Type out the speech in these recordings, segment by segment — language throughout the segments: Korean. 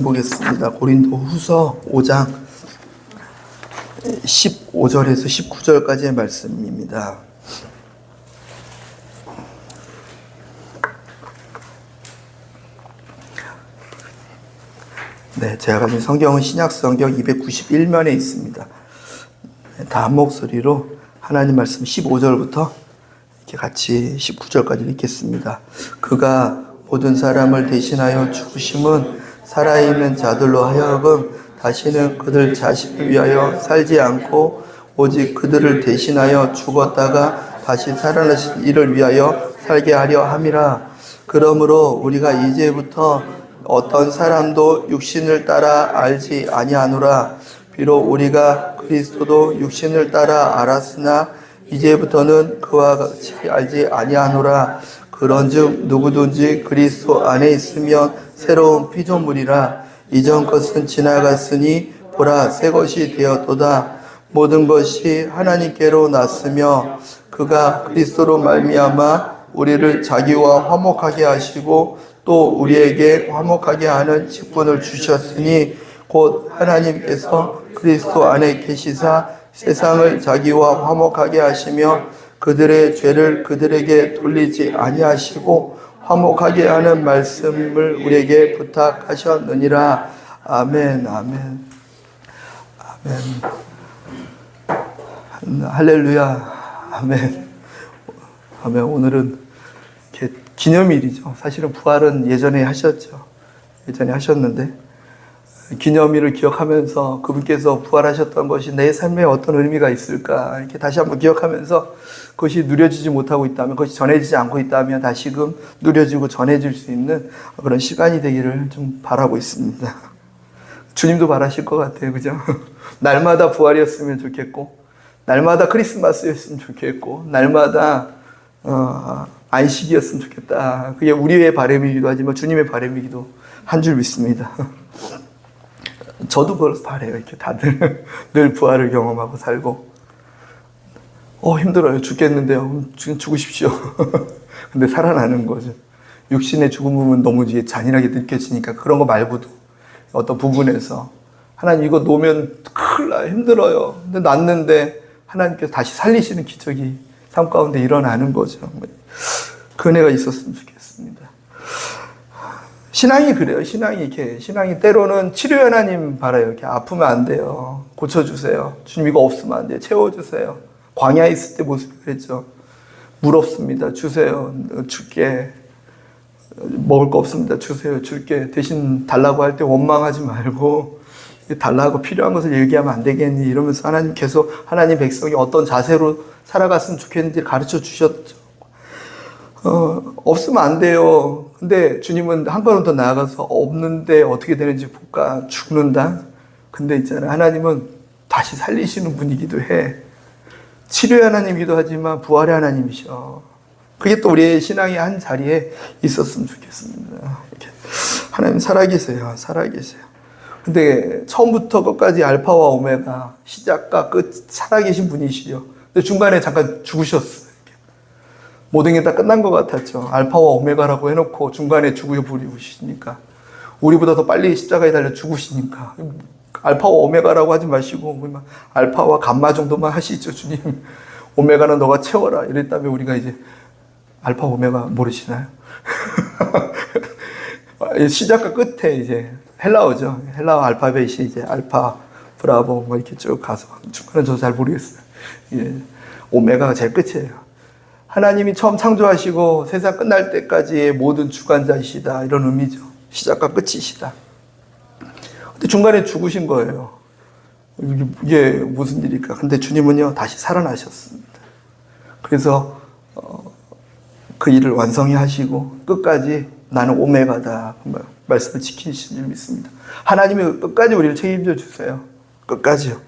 보겠습니다. 고린도 후서 5장 15절에서 19절까지의 말씀입니다. 네, 제가 가진 성경은 신약성경 291면에 있습니다. 다 한 목소리로 하나님 말씀 15절부터 이렇게 같이 19절까지 읽겠습니다. 그가 모든 사람을 대신하여 죽으심은 살아있는 자들로 하여금 다시는 그들 자신을 위하여 살지 않고 오직 그들을 대신하여 죽었다가 다시 살아나신 이를 위하여 살게 하려 함이라. 그러므로 우리가 이제부터 어떤 사람도 육신을 따라 알지 아니하노라. 비록 우리가 그리스도도 육신을 따라 알았으나 이제부터는 그와 같이 알지 아니하노라. 그런즉 누구든지 그리스도 안에 있으면 새로운 피조물이라. 이전 것은 지나갔으니 보라 새 것이 되었도다. 모든 것이 하나님께로 났으며 그가 그리스도로 말미암아 우리를 자기와 화목하게 하시고 또 우리에게 화목하게 하는 직분을 주셨으니 곧 하나님께서 그리스도 안에 계시사 세상을 자기와 화목하게 하시며 그들의 죄를 그들에게 돌리지 아니하시고 화목하게 하는 말씀을 우리에게 부탁하셨느니라. 아멘, 아멘, 아멘. 할렐루야, 아멘, 아멘. 오늘은 이렇게 기념일이죠. 사실은 부활은 예전에 하셨는데 기념일을 기억하면서 그분께서 부활하셨던 것이 내 삶에 어떤 의미가 있을까 이렇게 다시 한번 기억하면서 그것이 누려지지 못하고 있다면, 그것이 전해지지 않고 있다면 다시금 누려지고 전해질 수 있는 그런 시간이 되기를 좀 바라고 있습니다. 주님도 바라실 것 같아요, 그죠? 날마다 부활이었으면 좋겠고, 날마다 크리스마스였으면 좋겠고, 날마다 안식이었으면 좋겠다. 그게 우리의 바람이기도 하지만 주님의 바람이기도 한 줄 믿습니다. 저도 그걸 바래요. 이렇게 다들 늘 부활을 경험하고 살고. 힘들어요. 죽겠는데요. 지금 죽으십시오. 근데 살아나는 거죠. 육신의 죽음은 너무 잔인하게 느껴지니까 그런 거 말고도 어떤 부분에서 하나님 이거 놓으면 큰일 나요. 힘들어요. 근데 놨는데 하나님께서 다시 살리시는 기적이 삶 가운데 일어나는 거죠. 그 은혜가 있었으면 좋겠습니다. 신앙이 그래요. 신앙이 때로는 치료 하나님 바라요. 이렇게 아프면 안 돼요. 고쳐주세요. 주님 이거 없으면 안 돼요. 채워주세요. 광야에 있을 때 모습이 그랬죠. 물 없습니다. 주세요. 줄게. 먹을 거 없습니다. 주세요. 줄게. 대신 달라고 할 때 원망하지 말고 달라고 필요한 것을 얘기하면 안 되겠니? 이러면서 하나님 계속 하나님 백성이 어떤 자세로 살아갔으면 좋겠는지 가르쳐 주셨죠. 없으면 안 돼요. 근데 주님은 한 걸음 더 나아가서 없는데 어떻게 되는지 볼까? 죽는다? 근데 있잖아요. 하나님은 다시 살리시는 분이기도 해. 치료의 하나님이기도 하지만 부활의 하나님이셔. 그게 또 우리의 신앙의 한 자리에 있었으면 좋겠습니다. 이렇게. 하나님 살아계세요. 근데 처음부터 끝까지 알파와 오메가, 시작과 끝 살아계신 분이시죠. 근데 중간에 잠깐 죽으셨어요. 모든 게 다 끝난 것 같았죠. 알파와 오메가라고 해놓고 중간에 죽으시니까. 우리보다 더 빨리 십자가에 달려 죽으시니까. 알파와 오메가라고 하지 마시고 알파와 감마 정도만 하시죠. 주님 오메가는 너가 채워라 이랬다면 우리가 이제 알파 오메가 모르시나요? 시작과 끝에 이제 헬라어죠. 헬라어 알파벳이 이제 알파 브라보 이렇게 쭉 가서 중간은 저 잘 모르겠어요. 예, 오메가가 제일 끝이에요. 하나님이 처음 창조하시고 세상 끝날 때까지의 모든 주관자이시다 이런 의미죠. 시작과 끝이시다. 근데 중간에 죽으신 거예요. 이게 무슨 일일까? 근데 주님은요 다시 살아나셨습니다. 그래서 그 일을 완성히 하시고 끝까지 나는 오메가다 말씀을 지키신 줄 믿습니다. 하나님이 끝까지 우리를 책임져 주세요. 끝까지요.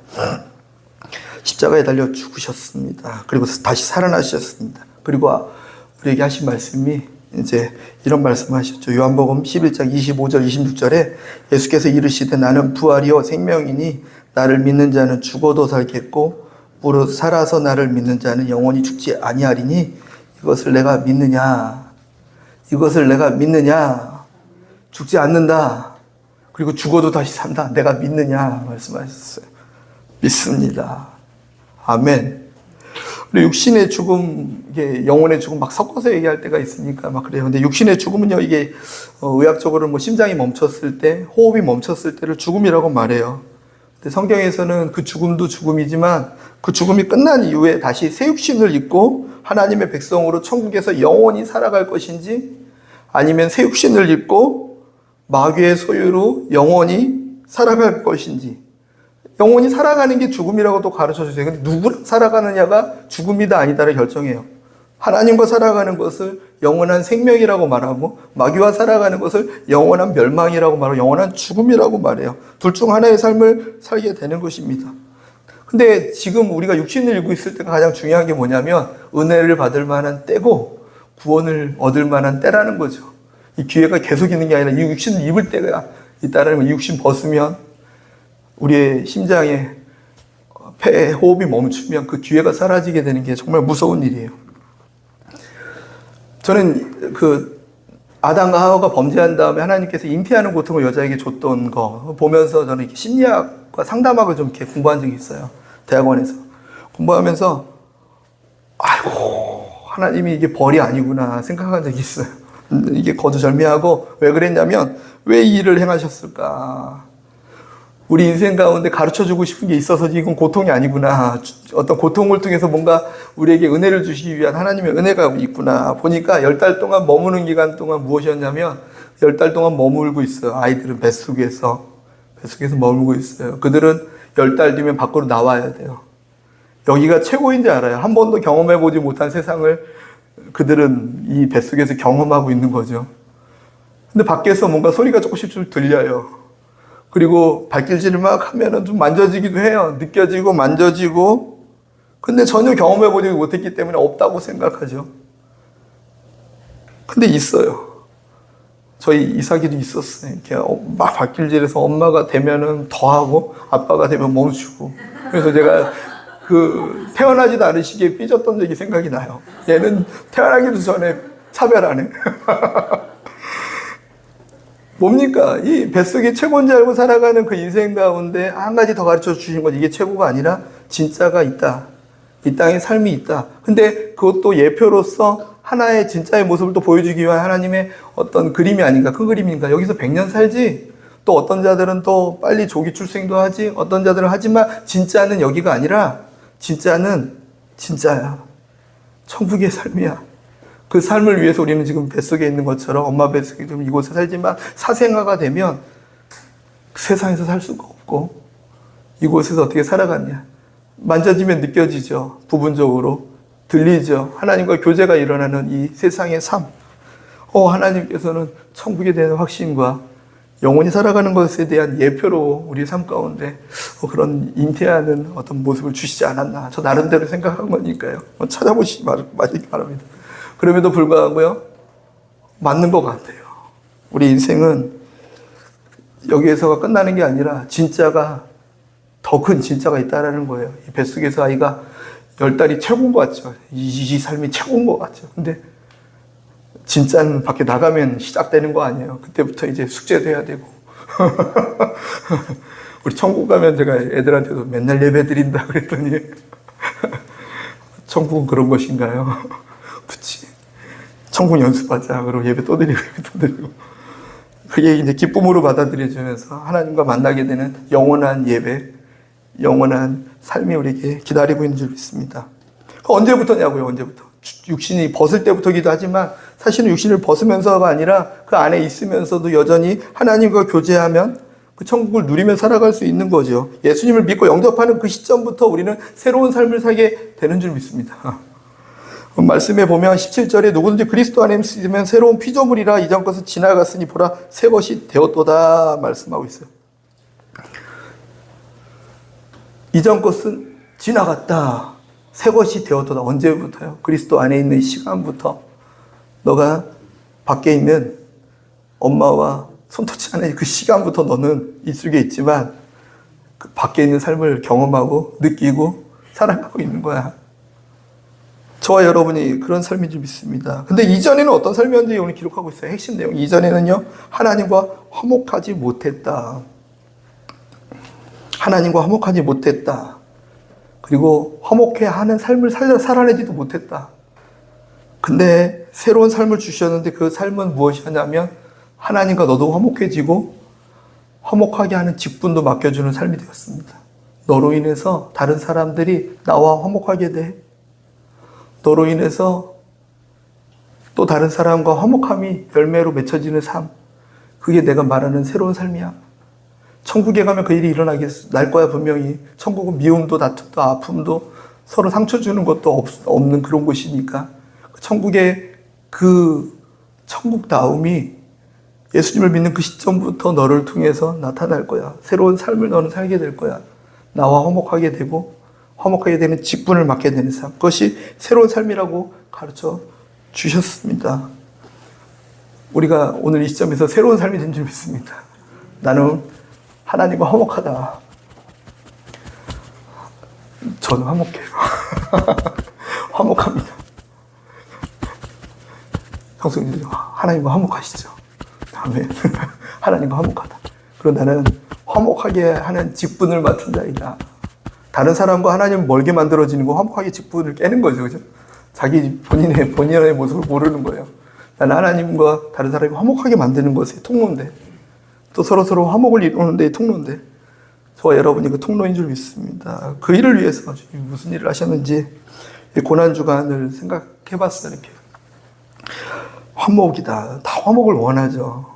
십자가에 달려 죽으셨습니다. 그리고 다시 살아나셨습니다. 그리고 우리에게 하신 말씀이 이제 이런 말씀하셨죠. 요한복음 11장 25절 26절에 예수께서 이르시되 나는 부활이요 생명이니 나를 믿는 자는 죽어도 살겠고 무릇 살아서 나를 믿는 자는 영원히 죽지 아니하리니 이것을 내가 믿느냐? 죽지 않는다. 그리고 죽어도 다시 산다. 내가 믿느냐 말씀하셨어요. 믿습니다. 아멘. 우리 육신의 죽음, 이게 영혼의 죽음 막 섞어서 얘기할 때가 있으니까 막 그래요. 근데 육신의 죽음은요, 이게 의학적으로 뭐 심장이 멈췄을 때, 호흡이 멈췄을 때를 죽음이라고 말해요. 근데 성경에서는 그 죽음도 죽음이지만 그 죽음이 끝난 이후에 다시 새 육신을 입고 하나님의 백성으로 천국에서 영원히 살아갈 것인지, 아니면 새 육신을 입고 마귀의 소유로 영원히 살아갈 것인지. 영원히 살아가는 게 죽음이라고 또 가르쳐 주세요. 근데 누구랑 살아가느냐가 죽음이다 아니다를 결정해요. 하나님과 살아가는 것을 영원한 생명이라고 말하고, 마귀와 살아가는 것을 영원한 멸망이라고 말하고, 영원한 죽음이라고 말해요. 둘 중 하나의 삶을 살게 되는 것입니다. 근데 지금 우리가 육신을 입고 있을 때가 가장 중요한 게 뭐냐면 은혜를 받을 만한 때고 구원을 얻을 만한 때라는 거죠. 이 기회가 계속 있는 게 아니라 이 육신을 입을 때가 있다는 거. 이 육신 벗으면 우리의 심장에 폐 호흡이 멈추면 그 기회가 사라지게 되는 게 정말 무서운 일이에요. 저는 그 아담과 하와가 범죄한 다음에 하나님께서 잉태하는 고통을 여자에게 줬던 거 보면서 저는 이렇게 심리학과 상담학을 좀 이렇게 공부한 적이 있어요. 대학원에서 공부하면서 아이고 하나님이 이게 벌이 아니구나 생각한 적이 있어요. 이게 거두절미하고 왜 그랬냐면 왜 이 일을 행하셨을까? 우리 인생 가운데 가르쳐주고 싶은 게 있어서 이건 고통이 아니구나. 어떤 고통을 통해서 뭔가 우리에게 은혜를 주시기 위한 하나님의 은혜가 있구나. 보니까 10달 동안 머무는 기간 동안 무엇이었냐면 10달 동안 머물고 있어요. 아이들은 뱃속에서 머물고 있어요. 그들은 10달 뒤면 밖으로 나와야 돼요. 여기가 최고인지 알아요. 한 번도 경험해보지 못한 세상을 그들은 이 뱃속에서 경험하고 있는 거죠. 근데 밖에서 뭔가 소리가 조금씩 좀 들려요. 그리고 발길질을 막 하면은 좀 만져지기도 해요. 느껴지고 만져지고. 근데 전혀 경험해보지 못했기 때문에 없다고 생각하죠. 근데 있어요. 저희 이삭이도 있었어요. 이렇게 막 발길질해서 엄마가 되면은 더 하고 아빠가 되면 멈추고. 그래서 제가 그 태어나지도 않은 시기에 삐졌던 적이 생각이 나요. 얘는 태어나기도 전에 차별하네. 뭡니까? 이 뱃속이 최고인 줄 알고 살아가는 그 인생 가운데 한 가지 더 가르쳐 주신 건 이게 최고가 아니라 진짜가 있다. 이 땅에 삶이 있다. 근데 그것도 예표로서 하나의 진짜의 모습을 또 보여주기 위한 하나님의 어떤 그림이 아닌가, 큰 그림인가. 여기서 100년 살지. 또 어떤 자들은 또 빨리 조기 출생도 하지. 어떤 자들은 하지만 진짜는 여기가 아니라 진짜는 진짜야. 천국의 삶이야. 그 삶을 위해서 우리는 지금 뱃속에 있는 것처럼 엄마 뱃속에 좀 이곳에 살지만 사생아가 되면 세상에서 살 수가 없고 이곳에서 어떻게 살아갔냐. 만져지면 느껴지죠. 부분적으로 들리죠. 하나님과 교제가 일어나는 이 세상의 삶. 하나님께서는 천국에 대한 확신과 영원히 살아가는 것에 대한 예표로 우리 삶 가운데 그런 잉태하는 어떤 모습을 주시지 않았나. 저 나름대로 생각한 거니까요. 찾아보시기 바랍니다. 그럼에도 불구하고요, 맞는 것 같아요. 우리 인생은 여기에서가 끝나는 게 아니라 진짜가 더 큰 진짜가 있다라는 거예요. 이 뱃속에서 아이가 10달이 최고인 것 같죠. 이 삶이 최고인 것 같죠. 근데 진짜는 밖에 나가면 시작되는 거 아니에요. 그때부터 이제 숙제도 해야 되고. 우리 천국 가면 제가 애들한테도 맨날 예배 드린다 그랬더니 천국은 그런 것인가요? 그치. 천국 연습하자. 그러고 예배 또 드리고, 예배 또 드리고. 그게 이제 기쁨으로 받아들여지면서 하나님과 만나게 되는 영원한 예배, 영원한 삶이 우리에게 기다리고 있는 줄 믿습니다. 언제부터냐고요, 언제부터. 육신이 벗을 때부터기도 하지만 사실은 육신을 벗으면서가 아니라 그 안에 있으면서도 여전히 하나님과 교제하면 그 천국을 누리며 살아갈 수 있는 거죠. 예수님을 믿고 영접하는 그 시점부터 우리는 새로운 삶을 살게 되는 줄 믿습니다. 말씀에 보면 17절에 누구든지 그리스도 안에 있으면 새로운 피조물이라 이전 것은 지나갔으니 보라 새 것이 되었도다 말씀하고 있어요. 이전 것은 지나갔다. 새 것이 되었도다. 언제부터요? 그리스도 안에 있는 시간부터. 너가 밖에 있는 엄마와 손tou치 않은 그 시간부터 너는 이 속에 있지만 그 밖에 있는 삶을 경험하고 느끼고 살아가고 있는 거야. 저와 여러분이 그런 삶인 줄 믿습니다. 근데 이전에는 어떤 삶이었는지 오늘 기록하고 있어요. 핵심 내용. 이전에는요, 하나님과 화목하지 못했다. 하나님과 화목하지 못했다. 그리고 화목해 하는 삶을 살아내지도 못했다. 근데 새로운 삶을 주셨는데 그 삶은 무엇이냐면 하나님과 너도 화목해지고 화목하게 하는 직분도 맡겨주는 삶이 되었습니다. 너로 인해서 다른 사람들이 나와 화목하게 돼. 너로 인해서 또 다른 사람과 화목함이 열매로 맺혀지는 삶. 그게 내가 말하는 새로운 삶이야. 천국에 가면 그 일이 날 거야, 분명히. 천국은 미움도 다툼도 아픔도 서로 상처 주는 것도 없는 그런 곳이니까. 천국의 그 천국다움이 예수님을 믿는 그 시점부터 너를 통해서 나타날 거야. 새로운 삶을 너는 살게 될 거야. 나와 화목하게 되고 화목하게 되는 직분을 맡게 되는 삶. 그것이 새로운 삶이라고 가르쳐 주셨습니다. 우리가 오늘 이 시점에서 새로운 삶이 된 줄 믿습니다. 나는 하나님과 화목하다. 저는 화목해요. 화목합니다. 성수님들 하나님과 화목하시죠. 아멘. 하나님과 화목하다. 그리고 나는 화목하게 하는 직분을 맡은 자이다. 다른 사람과 하나님 멀게 만들어지는 거 화목하게 직분을 깨는 거죠. 그죠? 자기 본인의 모습을 모르는 거예요. 나는 하나님과 다른 사람이 화목하게 만드는 것의 통로인데, 또 서로 화목을 이루는 데의 통로인데, 저와 여러분이 그 통로인 줄 믿습니다. 그 일을 위해서 무슨 일을 하셨는지 고난주간을 생각해 봤어요. 이렇게. 화목이다. 다 화목을 원하죠.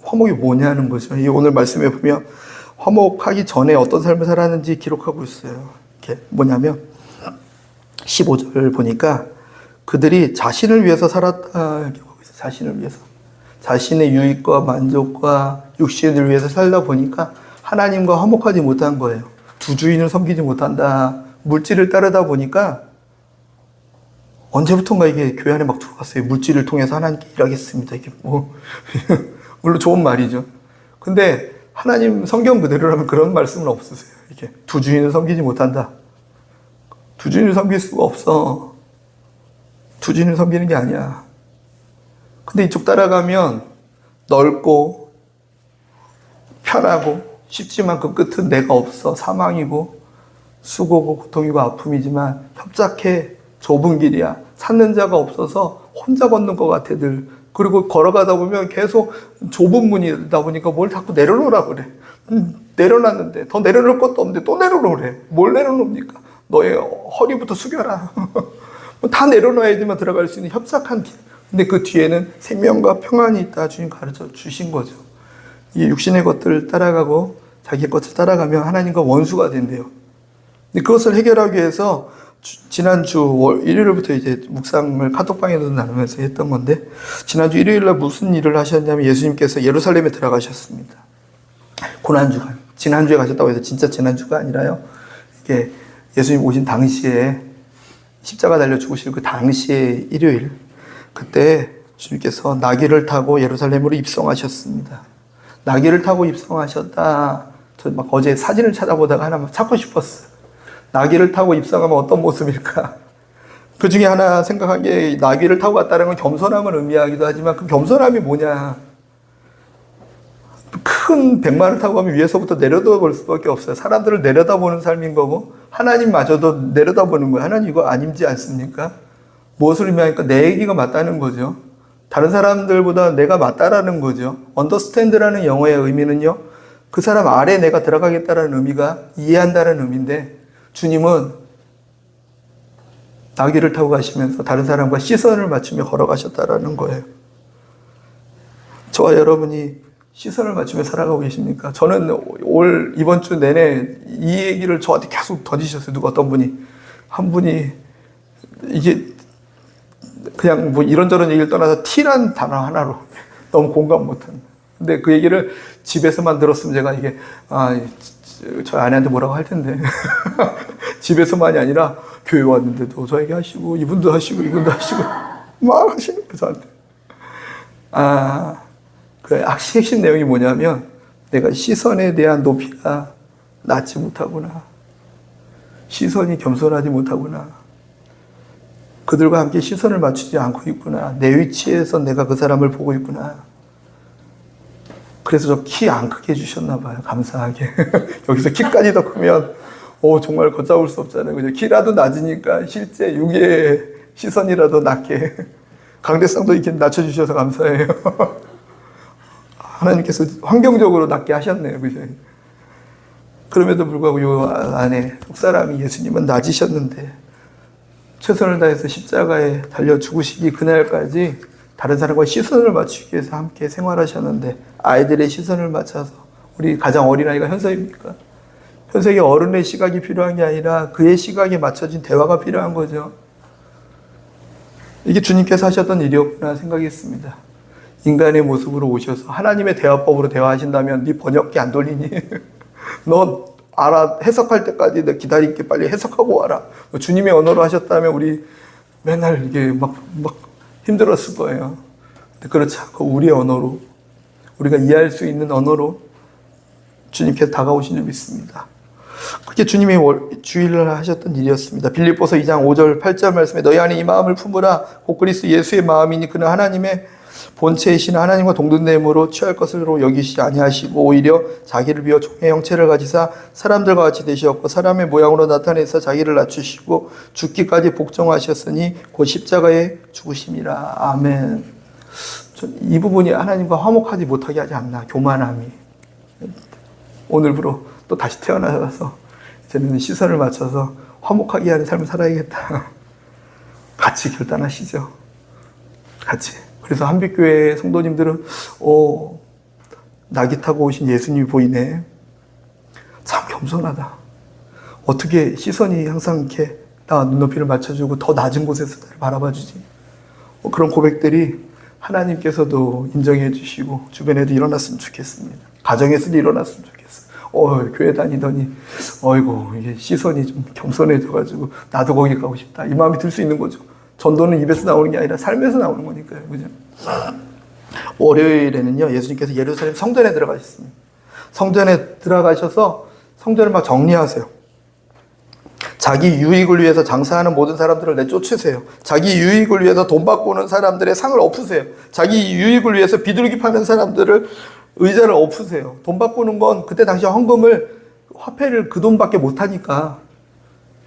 화목이 뭐냐는 거죠. 이 오늘 말씀에 보면 화목하기 전에 어떤 삶을 살았는지 기록하고 있어요. 이게 뭐냐면 15절 보니까 그들이 자신을 위해서 살았다. 이렇게 보고 있어요. 자신을 위해서. 자신의 유익과 만족과 육신을 위해서 살다 보니까 하나님과 화목하지 못한 거예요. 두 주인을 섬기지 못한다. 물질을 따르다 보니까 언제부턴가 이게 교회 안에 막 들어왔어요. 물질을 통해서 하나님께 일하겠습니다. 이게 물론 좋은 말이죠. 근데 하나님 성경 그대로라면 그런 말씀은 없으세요. 이게 두 주인을 섬기지 못한다. 두 주인을 섬길 수가 없어. 두 주인을 섬기는 게 아니야. 근데 이쪽 따라가면 넓고 편하고 쉽지만 그 끝은 내가 없어. 사망이고 수고고 고통이고 아픔이지만 협착해. 좁은 길이야. 찾는 자가 없어서 혼자 걷는 것 같아 늘. 그리고 걸어가다 보면 계속 좁은 문이다 보니까 뭘 자꾸 내려놓으라 그래. 내려놨는데 더 내려놓을 것도 없는데 또 내려놓으래. 뭘 내려놓습니까? 너의 허리부터 숙여라. 다 내려놔야지만 들어갈 수 있는 협착한 길. 근데 그 뒤에는 생명과 평안이 있다 주님 가르쳐 주신 거죠. 이 육신의 것들을 따라가고 자기의 것을 따라가면 하나님과 원수가 된대요. 근데 그것을 해결하기 위해서 지난주 일요일부터 이제 묵상을 카톡방에도 나누면서 했던 건데, 지난주 일요일날 무슨 일을 하셨냐면 예수님께서 예루살렘에 들어가셨습니다. 고난주간. 지난주에 가셨다고 해서 진짜 지난주가 아니라요. 이게 예수님 오신 당시에 십자가 달려 죽으실 그 당시의 일요일. 그때 주님께서 나귀를 타고 예루살렘으로 입성하셨습니다. 나귀를 타고 입성하셨다. 저 막 어제 사진을 찾아보다가 하나 찾고 싶었어요. 나귀를 타고 입성하면 어떤 모습일까? 그 중에 하나 생각한 게 나귀를 타고 갔다는 건 겸손함을 의미하기도 하지만 그 겸손함이 뭐냐? 큰 백마를 타고 가면 위에서부터 내려다볼 수밖에 없어요. 사람들을 내려다보는 삶인 거고 하나님마저도 내려다보는 거예요. 하나님 이거 아님지 않습니까? 무엇을 의미하니까 내 얘기가 맞다는 거죠. 다른 사람들보다 내가 맞다라는 거죠. understand라는 영어의 의미는요. 그 사람 아래 내가 들어가겠다라는 의미가 이해한다는 의미인데 주님은 나귀를 타고 가시면서 다른 사람과 시선을 맞추며 걸어가셨다라는 거예요. 저와 여러분이 시선을 맞추며 살아가고 계십니까? 저는 이번 주 내내 이 얘기를 저한테 계속 던지셨어요. 누가 어떤 분이. 한 분이 이게 그냥 뭐 이런저런 얘기를 떠나서 T란 단어 하나로 너무 공감 못한. 근데 그 얘기를 집에서만 들었으면 제가 이게 저 아내한테 뭐라고 할 텐데 집에서만이 아니라 교회 왔는데도 저에게 하시고 이분도 하시고 이분도 하시고 막 하시는 거예요 저한테. 그 핵심 내용이 뭐냐면 내가 시선에 대한 높이가 낮지 못하구나. 시선이 겸손하지 못하구나. 그들과 함께 시선을 맞추지 않고 있구나. 내 위치에서 내가 그 사람을 보고 있구나. 그래서 저 키 안 크게 해주셨나 봐요. 감사하게. 여기서 키까지 더 크면 정말 걷잡을 수 없잖아요. 그죠? 키라도 낮으니까 실제 육의 시선이라도 낮게 강대상도 이렇게 낮춰주셔서 감사해요. 하나님께서 환경적으로 낮게 하셨네요. 그죠? 그럼에도 불구하고 요 안에 속 사람이 예수님은 낮으셨는데 최선을 다해서 십자가에 달려 죽으시기 그날까지 다른 사람과 시선을 맞추기 위해서 함께 생활하셨는데 아이들의 시선을 맞춰서 우리 가장 어린아이가 현석입니까? 현석이 어른의 시각이 필요한 게 아니라 그의 시각에 맞춰진 대화가 필요한 거죠. 이게 주님께서 하셨던 일이었구나 생각했습니다. 인간의 모습으로 오셔서 하나님의 대화법으로 대화하신다면 네 번역기 안 돌리니? 너 알아 해석할 때까지 너 기다릴게 빨리 해석하고 와라. 주님의 언어로 하셨다면 우리 맨날 이게 막 힘들었을 거예요. 근데 그렇지 않고 우리의 언어로 우리가 이해할 수 있는 언어로 주님께서 다가오신 줄 믿습니다. 그게 주님이 주일을 하셨던 일이었습니다. 빌립보서 2장 5절 8절 말씀에 너희 안에 이 마음을 품으라 곧 그리스도 예수의 마음이니 그는 하나님의 본체이신 하나님과 동등됨으로 취할 것으로 여기시지 아니하시고 오히려 자기를 비워 종의 형체를 가지사 사람들과 같이 되셨고 사람의 모양으로 나타내서 자기를 낮추시고 죽기까지 복종하셨으니 곧 십자가에 죽으심이라. 아멘. 이 부분이 하나님과 화목하지 못하게 하지 않나. 교만함이. 오늘부로 또 다시 태어나서 이제는 시선을 맞춰서 화목하게 하는 삶을 살아야겠다. 같이 결단하시죠. 같이. 그래서 한빛교회 성도님들은 낙이 타고 오신 예수님이 보이네. 참 겸손하다. 어떻게 시선이 항상 이렇게 나 눈높이를 맞춰주고 더 낮은 곳에서 나를 바라봐주지. 그런 고백들이 하나님께서도 인정해 주시고 주변에도 일어났으면 좋겠습니다. 가정에서도 일어났으면 좋겠어요. 교회 다니더니 어이구 이게 시선이 좀 겸손해져가지고 나도 거기 가고 싶다. 이 마음이 들 수 있는 거죠. 전도는 입에서 나오는 게 아니라 삶에서 나오는 거니까요. 그죠? 월요일에는요, 예수님께서 예루살렘 성전에 들어가셨습니다. 성전에 들어가셔서 성전을 막 정리하세요. 자기 유익을 위해서 장사하는 모든 사람들을 내쫓으세요. 자기 유익을 위해서 돈 받고 오는 사람들의 상을 엎으세요. 자기 유익을 위해서 비둘기 파는 사람들을 의자를 엎으세요. 돈 받고 오는 건 그때 당시 헌금을 화폐를 그 돈밖에 못 하니까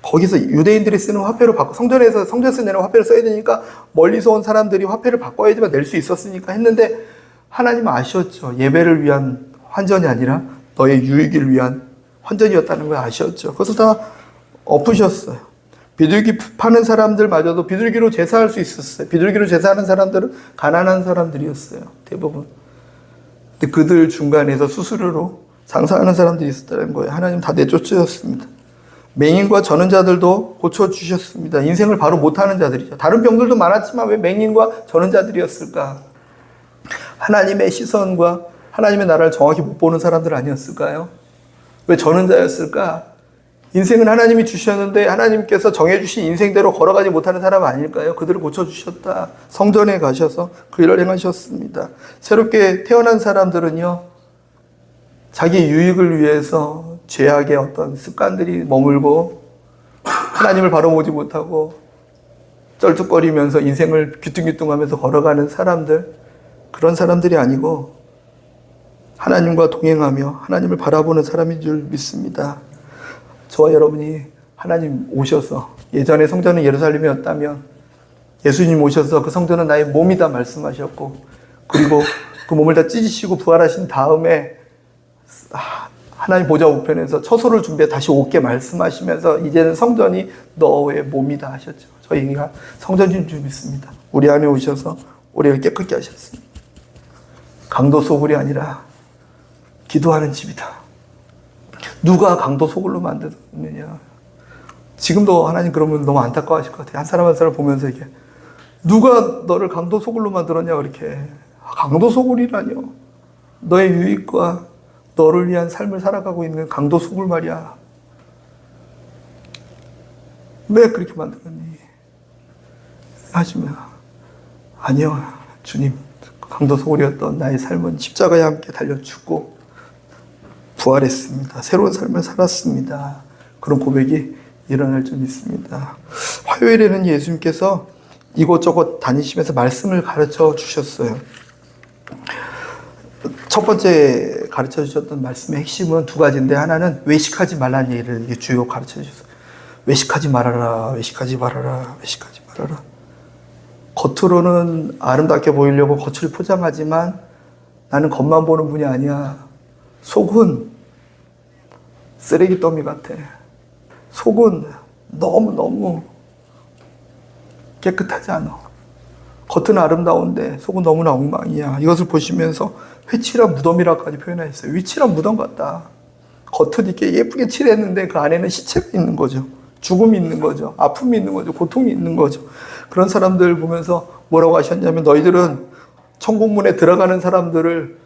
거기서 유대인들이 쓰는 화폐로 바꿔 성전에서 내는 화폐를 써야 되니까 멀리서 온 사람들이 화폐를 바꿔야지만 낼 수 있었으니까 했는데 하나님은 아셨죠. 예배를 위한 환전이 아니라 너의 유익을 위한 환전이었다는 걸 아셨죠. 그래서 다 엎으셨어요. 비둘기 파는 사람들마저도 비둘기로 제사할 수 있었어요. 비둘기로 제사하는 사람들은 가난한 사람들이었어요. 대부분. 근데 그들 중간에서 수수료로 장사하는 사람들이 있었다는 거예요. 하나님 다 내쫓으셨습니다. 맹인과 전원자들도 고쳐주셨습니다. 인생을 바로 못하는 자들이죠. 다른 병들도 많았지만 왜 맹인과 전원자들이었을까? 하나님의 시선과 하나님의 나라를 정확히 못 보는 사람들 아니었을까요? 왜 전원자였을까? 인생은 하나님이 주셨는데 하나님께서 정해주신 인생대로 걸어가지 못하는 사람 아닐까요? 그들을 고쳐주셨다. 성전에 가셔서 그 일을 행하셨습니다. 새롭게 태어난 사람들은요, 자기 유익을 위해서 죄악의 어떤 습관들이 머물고 하나님을 바로 보지 못하고 쩔뚝거리면서 인생을 귀뚱귀뚱하면서 걸어가는 사람들, 그런 사람들이 아니고 하나님과 동행하며 하나님을 바라보는 사람인 줄 믿습니다. 저와 여러분이 하나님 오셔서, 예전에 성전은 예루살렘이었다면 예수님 오셔서 그 성전은 나의 몸이다 말씀하셨고, 그리고 그 몸을 다 찢으시고 부활하신 다음에 하나님 보좌 우편에서 처소를 준비해 다시 오게 말씀하시면서 이제는 성전이 너의 몸이다 하셨죠. 저희가 성전인 줄 믿습니다. 우리 안에 오셔서 우리를 깨끗게 하셨습니다. 강도 소굴이 아니라 기도하는 집이다. 누가 강도 소굴로 만드느냐. 지금도 하나님 그러면 너무 안타까워하실 것 같아요. 한 사람 한 사람 보면서 이게 누가 너를 강도 소굴로 만들었냐 그렇게. 강도 소굴이라뇨. 너의 유익과 너를 위한 삶을 살아가고 있는 강도 소굴 말이야. 왜 그렇게 만들었니? 하시면 아니요 주님, 강도 소굴이었던 나의 삶은 십자가에 함께 달려 죽고 부활했습니다. 새로운 삶을 살았습니다. 그런 고백이 일어날 줄 믿습니다. 화요일에는 예수님께서 이곳저곳 다니시면서 말씀을 가르쳐 주셨어요. 첫 번째 가르쳐 주셨던 말씀의 핵심은 두 가지인데, 하나는 외식하지 말라는 얘기를 이게 주요 가르쳐 주셨어요. 외식하지 말아라, 외식하지 말아라, 외식하지 말아라. 겉으로는 아름답게 보이려고 겉을 포장하지만 나는 겉만 보는 분이 아니야. 속은 쓰레기 더미 같아. 속은 너무너무 깨끗하지 않아. 겉은 아름다운데 속은 너무나 엉망이야. 이것을 보시면서 회칠한 무덤이라고까지 표현하셨어요. 위칠한 무덤 같다. 겉은 이렇게 예쁘게 칠했는데 그 안에는 시체가 있는 거죠. 죽음이 있는 거죠. 아픔이 있는 거죠. 고통이 있는 거죠. 그런 사람들 보면서 뭐라고 하셨냐면, 너희들은 천국문에 들어가는 사람들을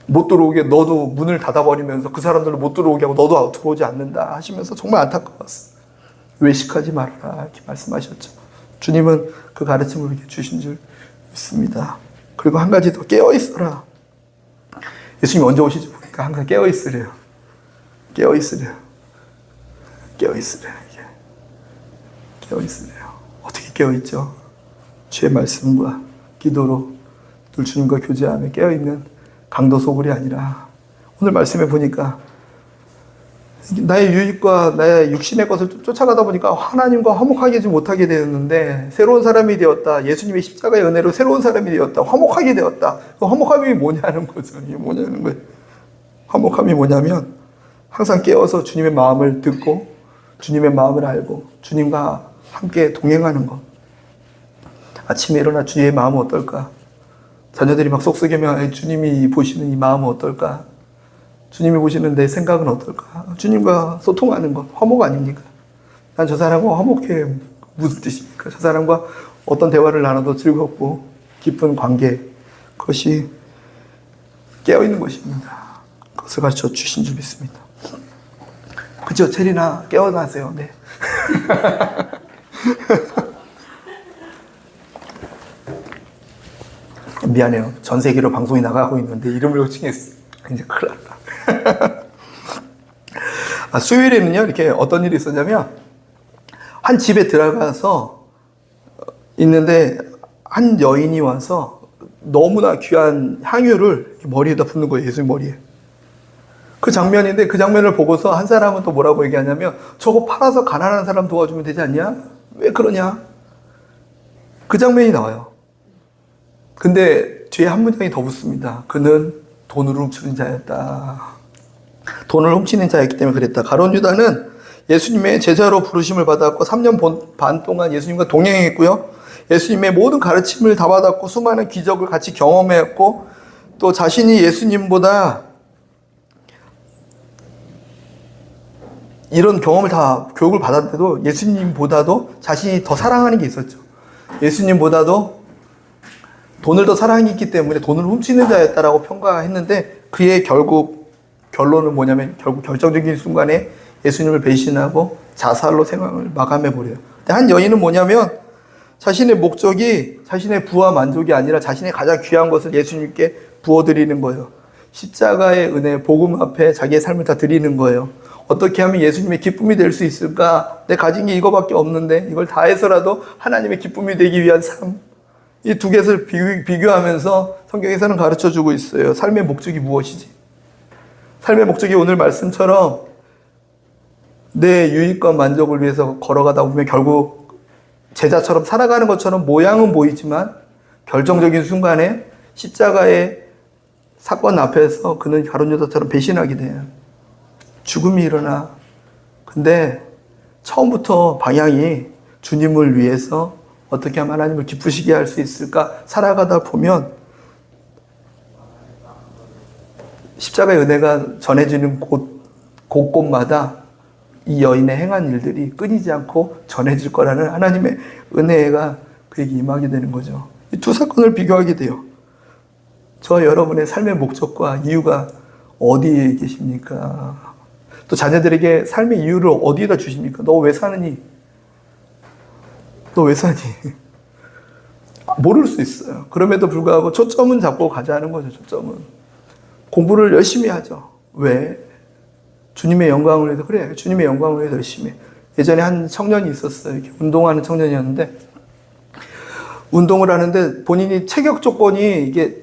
못 들어오게 너도 문을 닫아버리면서 그 사람들을 못 들어오게 하고 너도 들어오지 않는다 하시면서 정말 안타까웠어요. 외식하지 말아라 이렇게 말씀하셨죠. 주님은 그 가르침을 이렇게 주신 줄 믿습니다. 그리고 한 가지 더, 깨어있어라. 예수님 언제 오시지 보니까 항상 깨어있으래요. 깨어있으래요. 깨어있으래요. 이게 깨어있으래요. 어떻게 깨어있죠? 주의 말씀과 기도로 늘 주님과 교제하며 깨어있는 강도 소굴이 아니라, 오늘 말씀에 보니까 나의 유익과 나의 육신의 것을 쫓아가다 보니까 하나님과 화목하게 못하게 되었는데, 새로운 사람이 되었다. 예수님의 십자가의 은혜로 새로운 사람이 되었다. 화목하게 되었다. 그 화목함이 뭐냐는 거죠. 이게 뭐냐는 거예요. 화목함이 뭐냐면, 항상 깨어서 주님의 마음을 듣고 주님의 마음을 알고 주님과 함께 동행하는 것. 아침에 일어나 주님의 마음은 어떨까? 자녀들이 막 속썩이면 주님이 보시는 이 마음은 어떨까? 주님이 보시는 내 생각은 어떨까? 주님과 소통하는 것, 화목 아닙니까? 난 저 사람과 화목해. 무슨 뜻입니까? 저 사람과 어떤 대화를 나눠도 즐겁고 깊은 관계, 그것이 깨어있는 것입니다. 그것을 가르쳐 주신 줄 믿습니다. 그죠? 체리나 깨어나세요. 네. 미안해요. 전 세계로 방송이 나가고 있는데 이름을 호칭했어. 이제 큰일 났다. 수요일에는요, 이렇게 어떤 일이 있었냐면, 한 집에 들어가서 있는데, 한 여인이 와서 너무나 귀한 향유를 머리에다 붓는 거예요, 예수님 머리에. 그 장면인데, 그 장면을 보고서 한 사람은 또 뭐라고 얘기하냐면, 저거 팔아서 가난한 사람 도와주면 되지 않냐? 왜 그러냐? 그 장면이 나와요. 근데 뒤에 한 문장이 더 붙습니다. 그는 돈을 훔치는 자였다. 돈을 훔치는 자였기 때문에 그랬다. 가룟 유다는 예수님의 제자로 부르심을 받았고 3년 반 동안 예수님과 동행했고요. 예수님의 모든 가르침을 다 받았고 수많은 기적을 같이 경험했고, 또 자신이 예수님보다 이런 경험을 다 교육을 받았는데도 예수님보다도 자신이 더 사랑하는 게 있었죠. 예수님보다도 돈을 더 사랑했기 때문에 돈을 훔치는 자였다라고 평가했는데, 그의 결론은 뭐냐면, 결국 결정적인 순간에 예수님을 배신하고 자살로 생활을 마감해버려요. 근데 한 여인은 뭐냐면, 자신의 목적이 자신의 부와 만족이 아니라 자신의 가장 귀한 것을 예수님께 부어드리는 거예요. 십자가의 은혜, 복음 앞에 자기의 삶을 다 드리는 거예요. 어떻게 하면 예수님의 기쁨이 될 수 있을까? 내 가진 게 이거밖에 없는데 이걸 다 해서라도 하나님의 기쁨이 되기 위한 삶. 이 두 개를 비교하면서 성경에서는 가르쳐주고 있어요. 삶의 목적이 무엇이지? 삶의 목적이 오늘 말씀처럼 내 유익과 만족을 위해서 걸어가다 보면 결국 제자처럼 살아가는 것처럼 모양은 보이지만, 결정적인 순간에 십자가의 사건 앞에서 그는 가룟 유다처럼 배신하게 돼요. 죽음이 일어나. 근데 처음부터 방향이 주님을 위해서 어떻게 하면 하나님을 기쁘시게 할 수 있을까 살아가다 보면, 십자가의 은혜가 전해지는 곳곳마다 이 여인의 행한 일들이 끊이지 않고 전해질 거라는 하나님의 은혜가 그에게 임하게 되는 거죠. 이 두 사건을 비교하게 돼요. 저와 여러분의 삶의 목적과 이유가 어디에 계십니까? 또 자녀들에게 삶의 이유를 어디에다 주십니까? 너 왜 사느니? 너 왜 사니? 모를 수 있어요. 그럼에도 불구하고 초점은 잡고 가자는 거죠. 초점은. 공부를 열심히 하죠. 왜? 주님의 영광을 위해서. 그래, 주님의 영광을 위해서 열심히 해. 예전에 한 청년이 있었어요. 이렇게 운동하는 청년이었는데, 운동을 하는데 본인이 체격 조건이 이게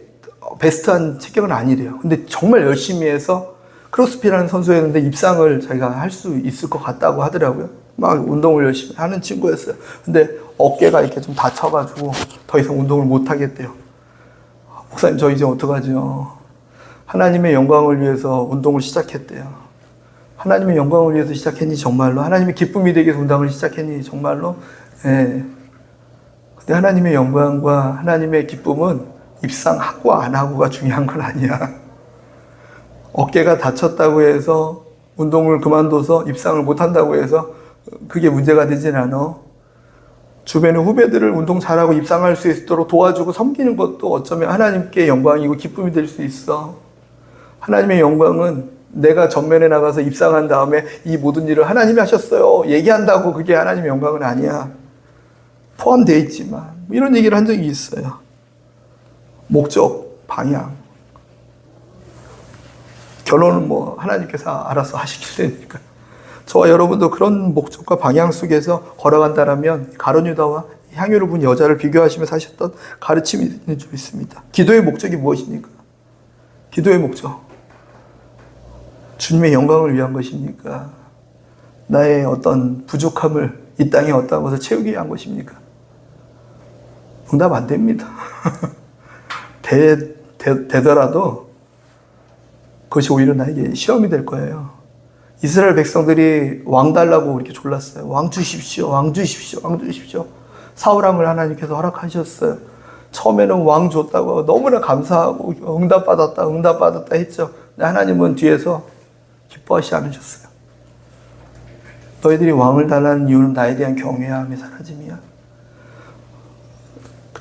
베스트한 체격은 아니래요. 근데 정말 열심히 해서 크로스핏하는 선수였는데 입상을 자기가 할 수 있을 것 같다고 하더라고요. 막 운동을 열심히 하는 친구였어요. 근데 어깨가 이렇게 좀 다쳐가지고 더 이상 운동을 못 하겠대요. 목사님, 저 이제 어떡하죠? 하나님의 영광을 위해서 운동을 시작했대요. 하나님의 영광을 위해서 시작했니 정말로? 하나님의 기쁨이 되기 위해서 운동을 시작했니 정말로? 예. 근데 하나님의 영광과 하나님의 기쁨은 입상하고 안 하고가 중요한 건 아니야. 어깨가 다쳤다고 해서 운동을 그만둬서 입상을 못 한다고 해서 그게 문제가 되진 않아. 주변의 후배들을 운동 잘하고 입상할 수 있도록 도와주고 섬기는 것도 어쩌면 하나님께 영광이고 기쁨이 될 수 있어. 하나님의 영광은 내가 전면에 나가서 입상한 다음에 이 모든 일을 하나님이 하셨어요 얘기한다고 그게 하나님의 영광은 아니야. 포함되어 있지만 이런 얘기를 한 적이 있어요. 목적, 방향. 결론은 뭐 하나님께서 알아서 하시길 테니까. 저와 여러분도 그런 목적과 방향 속에서 걸어간다면 가룟 유다와 향유를 분 여자를 비교하시면서 하셨던 가르침이 있는 줄 믿습니다. 기도의 목적이 무엇입니까? 기도의 목적. 주님의 영광을 위한 것입니까? 나의 어떤 부족함을 이 땅에 어떤 것을 채우기 위한 것입니까? 응답 안 됩니다. 되더라도 그것이 오히려 나에게 시험이 될 거예요. 이스라엘 백성들이 왕 달라고 이렇게 졸랐어요. 왕 주십시오, 왕 주십시오, 왕 주십시오. 사울왕을 하나님께서 허락하셨어요. 처음에는 왕 줬다고 너무나 감사하고 응답받았다, 응답받았다 했죠. 근데 하나님은 뒤에서 기뻐하시지 않으셨어요. 너희들이 왕을 달라는 이유는 나에 대한 경외함의 사라짐이야.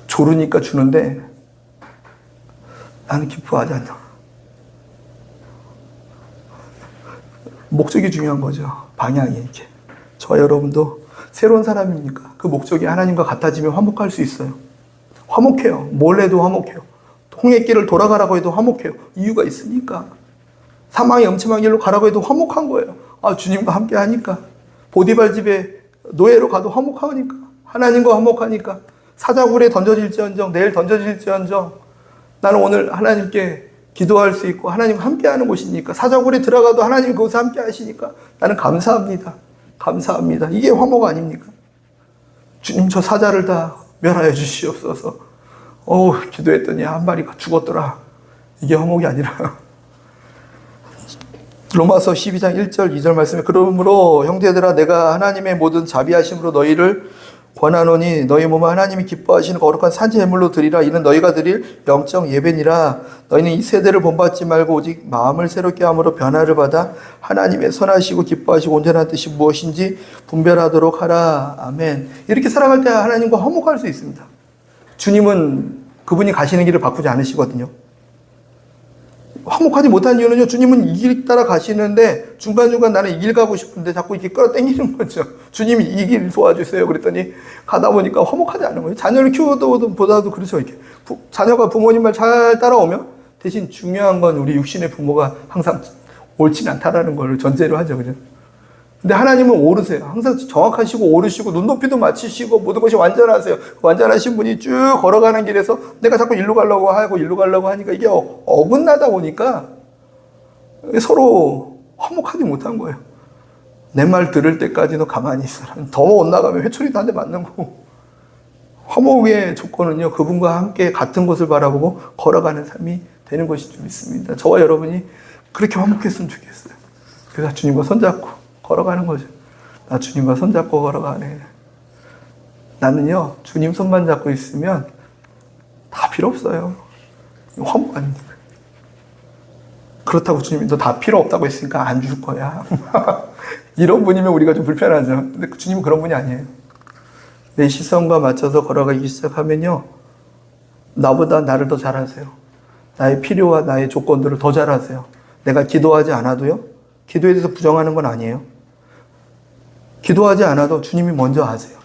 조르니까 주는데 나는 기뻐하지 않아. 목적이 중요한 거죠. 방향이 이렇게. 저와 여러분도 새로운 사람입니까? 그 목적이 하나님과 같아지면 화목할 수 있어요. 화목해요. 뭘 해도 화목해요. 홍해길을 돌아가라고 해도 화목해요. 이유가 있으니까. 사망의 음침한 길로 가라고 해도 화목한 거예요. 아, 주님과 함께 하니까. 보디발 집에 노예로 가도 화목하니까. 하나님과 화목하니까. 사자굴에 던져질지언정, 내일 던져질지언정, 나는 오늘 하나님께 기도할 수 있고 하나님과 함께 하는 곳이니까. 사자굴에 들어가도 하나님이 거기서 함께 하시니까 나는 감사합니다. 감사합니다. 이게 화목 아닙니까? 주님, 저 사자를 다 멸하여 주시옵소서. 기도했더니 한 마리가 죽었더라. 이게 화목이 아니라. 로마서 12장 1절 2절 말씀에 그러므로 형제들아 내가 하나님의 모든 자비하심으로 너희를 권하노니 너희 몸은 하나님이 기뻐하시는 거룩한 산제물로 드리라. 이는 너희가 드릴 영적 예배니라. 너희는 이 세대를 본받지 말고 오직 마음을 새롭게 함으로 변화를 받아 하나님의 선하시고 기뻐하시고 온전한 뜻이 무엇인지 분별하도록 하라. 아멘. 이렇게 살아갈 때 하나님과 화목할 수 있습니다. 주님은 그분이 가시는 길을 바꾸지 않으시거든요. 화목하지 못한 이유는요, 주님은 이 길 따라 가시는데 중간중간 나는 이 길 가고 싶은데 자꾸 이렇게 끌어당기는 거죠. 주님이 이 길 도와주세요. 그랬더니 가다 보니까 화목하지 않은 거예요. 자녀를 키우다 보다도 그렇죠. 이렇게 자녀가 부모님 말 잘 따라오면 대신 중요한 건 우리 육신의 부모가 항상 옳지는 않다라는 걸 전제로 하죠. 그죠? 근데 하나님은 오르세요. 항상 정확하시고 오르시고 눈높이도 맞추시고 모든 것이 완전하세요. 완전하신 분이 쭉 걸어가는 길에서 내가 자꾸 일로 가려고 하고 일로 가려고 하니까 이게 어긋나다 보니까 서로 화목하지 못한 거예요. 내 말 들을 때까지도 가만히 있어라. 더 못 나가면 회초리도 한 대 맞는 거고. 화목의 조건은요, 그분과 함께 같은 곳을 바라보고 걸어가는 삶이 되는 것이 좀 있습니다. 저와 여러분이 그렇게 화목했으면 좋겠어요. 그래서 주님과 손잡고 걸어가는 거죠. 나 주님과 손잡고 걸어가네. 나는요, 주님 손만 잡고 있으면 다 필요 없어요. 화목 아닙니까? 그렇다고 주님이 너 다 필요 없다고 했으니까 안 줄 거야. 이런 분이면 우리가 좀 불편하죠. 근데 주님은 그런 분이 아니에요. 내 시선과 맞춰서 걸어가기 시작하면요, 나보다 나를 더 잘하세요. 나의 필요와 나의 조건들을 더 잘하세요. 내가 기도하지 않아도요, 기도에 대해서 부정하는 건 아니에요. 기도하지 않아도 주님이 먼저 아세요.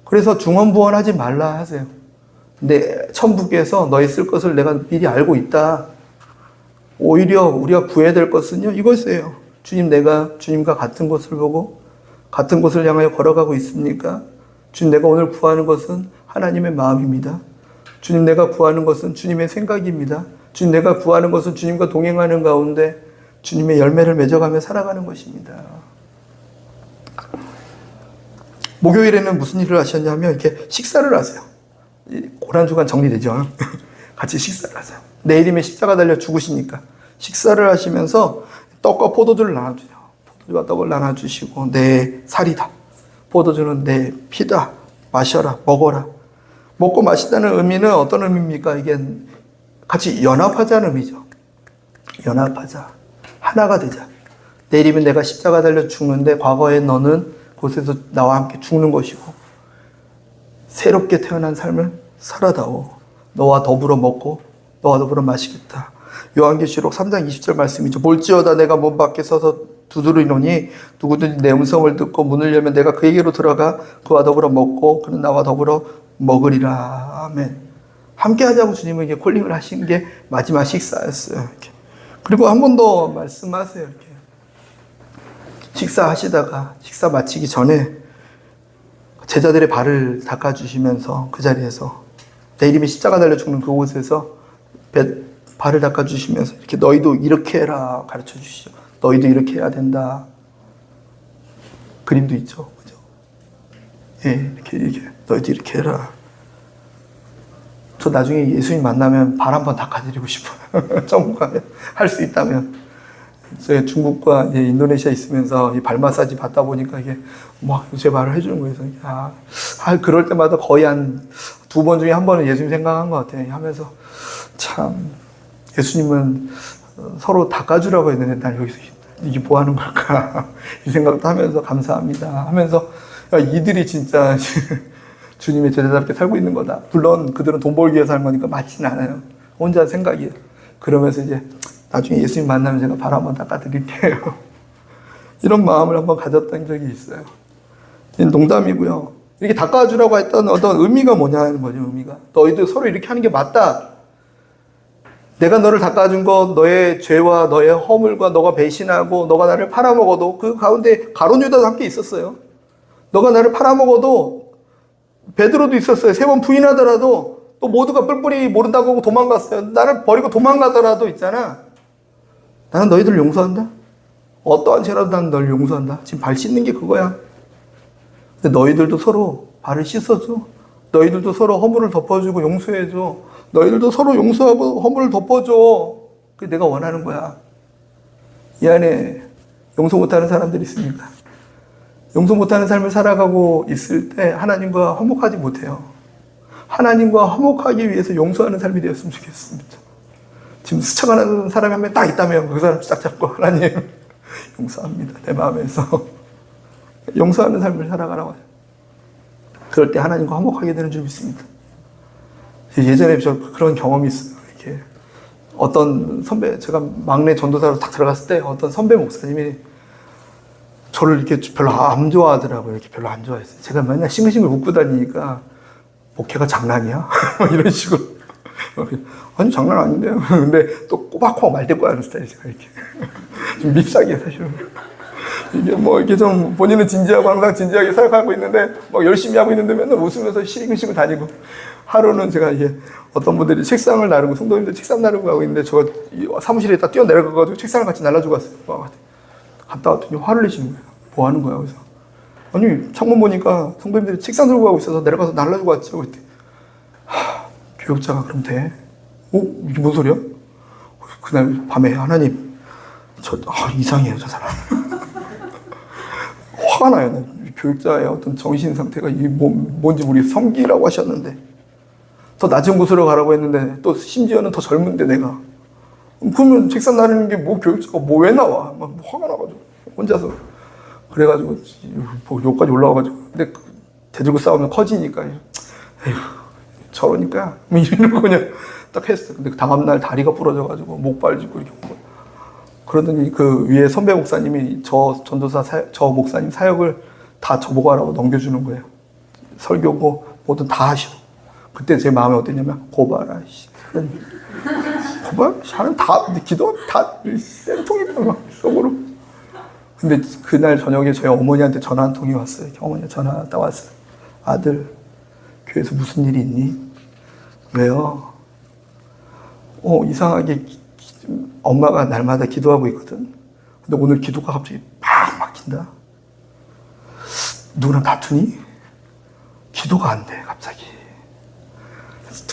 그래서 중언부언하지 말라 하세요. 근데 천부께서 너희 쓸 것을 내가 미리 알고 있다. 오히려 우리가 구해야 될 것은요, 이것이에요. 주님, 내가 주님과 같은 것을 보고 같은 곳을 향하여 걸어가고 있습니까? 주님, 내가 오늘 구하는 것은 하나님의 마음입니다. 주님, 내가 구하는 것은 주님의 생각입니다. 주님, 내가 구하는 것은 주님과 동행하는 가운데 주님의 열매를 맺어가며 살아가는 것입니다. 목요일에는 무슨 일을 하셨냐면 이렇게 식사를 하세요. 고난주간 정리되죠. 같이 식사를 하세요. 내일이면 십자가 달려 죽으시니까 식사를 하시면서 떡과 포도주를 나눠주세요. 포도주와 떡을 나눠주시고 내 살이다. 포도주는 내 피다. 마셔라. 먹어라. 먹고 마시다는 의미는 어떤 의미입니까? 이게 같이 연합하자는 의미죠. 연합하자. 하나가 되자. 내일이면 내가 십자가 달려 죽는데 과거에 너는 그곳에서 나와 함께 죽는 것이고 새롭게 태어난 삶을 살아다오. 너와 더불어 먹고 너와 더불어 마시겠다. 요한계시록 3장 20절 말씀이죠. 볼지어다 내가 문 밖에 서서 두드리노니 누구든지 내 음성을 듣고 문을 열면 내가 그에게로 들어가 그와 더불어 먹고 그는 나와 더불어 먹으리라. 아멘. 함께 하자고 주님에게 콜링을 하신 게 마지막 식사였어요. 이렇게. 그리고 한 번 더 말씀하세요. 이렇게. 식사하시다가 식사 마치기 전에 제자들의 발을 닦아주시면서 그 자리에서 내 이름이 십자가 달려 죽는 그곳에서 발을 닦아주시면서 이렇게 너희도 이렇게 해라 가르쳐 주시죠. 너희도 이렇게 해야 된다. 그림도 있죠. 그죠? 예, 이렇게 너희도 이렇게 해라. 저 나중에 예수님 만나면 발 한번 닦아드리고 싶어요. 정말 할 수 있다면. 제가 중국과 이제 인도네시아 있으면서 이 발 마사지 받다 보니까 이게 막 제 발을 해주는 거예요. 그럴 때마다 거의 한 2번 중에 1번은 예수님 생각한 것 같아요. 하면서 참 예수님은 서로 닦아주라고 했는데 난 여기서 이게 뭐 하는 걸까 이 생각도 하면서 감사합니다 하면서 야, 이들이 진짜 주님의 제자답게 살고 있는 거다. 물론 그들은 돈 벌기 위해서 하는 거니까 맞지는 않아요. 혼자 생각이에요. 그러면서 이제 나중에 예수님 만나면 제가 발 한번 닦아드릴게요. 이런 마음을 한번 가졌던 적이 있어요. 농담이고요. 이렇게 닦아주라고 했던 어떤 의미가 뭐냐는 거죠. 의미가 너희들 서로 이렇게 하는 게 맞다. 내가 너를 닦아준 것, 너의 죄와 너의 허물과 너가 배신하고 너가 나를 팔아먹어도 그 가운데 가룟 유다도 함께 있었어요. 너가 나를 팔아먹어도 베드로도 있었어요. 3번 부인하더라도 또 모두가 뿔뿔이 모른다고 하고 도망갔어요. 나를 버리고 도망가더라도 있잖아. 나는 너희들을 용서한다. 어떠한 죄라도 나는 널 용서한다. 지금 발 씻는 게 그거야. 근데 너희들도 서로 발을 씻어줘. 너희들도 서로 허물을 덮어주고 용서해줘. 너희들도 서로 용서하고 허물을 덮어줘. 그게 내가 원하는 거야. 이 안에 용서 못하는 사람들이 있습니다. 용서 못하는 삶을 살아가고 있을 때 하나님과 화목하지 못해요. 하나님과 화목하기 위해서 용서하는 삶이 되었으면 좋겠습니다. 지금 스쳐가는 사람이 한 명 딱 있다면 그 사람 딱 잡고 하나님 용서합니다. 내 마음에서 용서하는 삶을 살아가라고 해요. 그럴 때 하나님과 화목하게 되는 줄 믿습니다. 예전에 저 그런 경험이 있어요. 이렇게 어떤 선배, 제가 막내 전도사로 딱 들어갔을 때 어떤 선배 목사님이 저를 이렇게 별로 안 좋아하더라고요. 이렇게 별로 안 좋아했어요. 제가 맨날 싱글싱글 웃고 다니니까 목회가 장난이야? 이런 식으로. 아니, 장난 아닌데요. 근데 또 꼬박꼬박 말대꾸 하는 스타일이에요. 제가 이렇게. 좀 밉상이에요, 사실은. 이게 뭐, 이렇게 좀 본인은 진지하고 항상 진지하게 살아가고 있는데, 막 열심히 하고 있는데 맨날 웃으면서 시리시고 다니고. 하루는 제가 이게 어떤 분들이 책상을 나르고, 성도님들 책상 나르고 가고 있는데, 저 사무실에 딱 뛰어내려가가지고 책상을 같이 날라주고 왔어요. 갔다 왔더니 화를 내시는 거예요. 뭐 하는 거야? 그래서. 아니, 창문 보니까 성도님들이 책상 들고 가고 있어서 내려가서 날라주고 왔죠. 그때. 교육자가 그럼 돼? 이게 뭔 소리야? 그날 밤에 하나님, 이상해요, 저 사람. 화가 나요. 교육자의 어떤 정신 상태가 뭔지 모르겠어요. 성기라고 하셨는데. 더 낮은 곳으로 가라고 했는데, 또 심지어는 더 젊은데 내가. 그러면 책상 나르는 게 뭐 교육자가 뭐 왜 나와? 막 화가 나가지고. 혼자서. 그래가지고, 여기까지 올라와가지고. 근데 대들고 싸우면 커지니까. 에휴, 저러니까. 이러고 그냥 딱 했어. 근데 다음날 다리가 부러져가지고, 목발 짚고 이렇게. 그러더니 그 위에 선배 목사님이 저 전도사, 저 목사님 사역을 다 저보고 하라고 넘겨주는 거예요. 설교고 뭐든 다 하시오. 그때 제 마음이 어땠냐면, 고봐라, 씨. 고봐? 하는 다, 기도 다, 쌤통이다, 막, 속으로. 근데 그날 저녁에 저희 어머니한테 전화 한 통이 왔어요. 어머니 전화 딱 왔어요. 아들, 교회에서 무슨 일이 있니? 왜요? 이상하게 엄마가 날마다 기도하고 있거든. 근데 오늘 기도가 갑자기 팍 막힌다. 누구랑 다투니? 기도가 안 돼, 갑자기.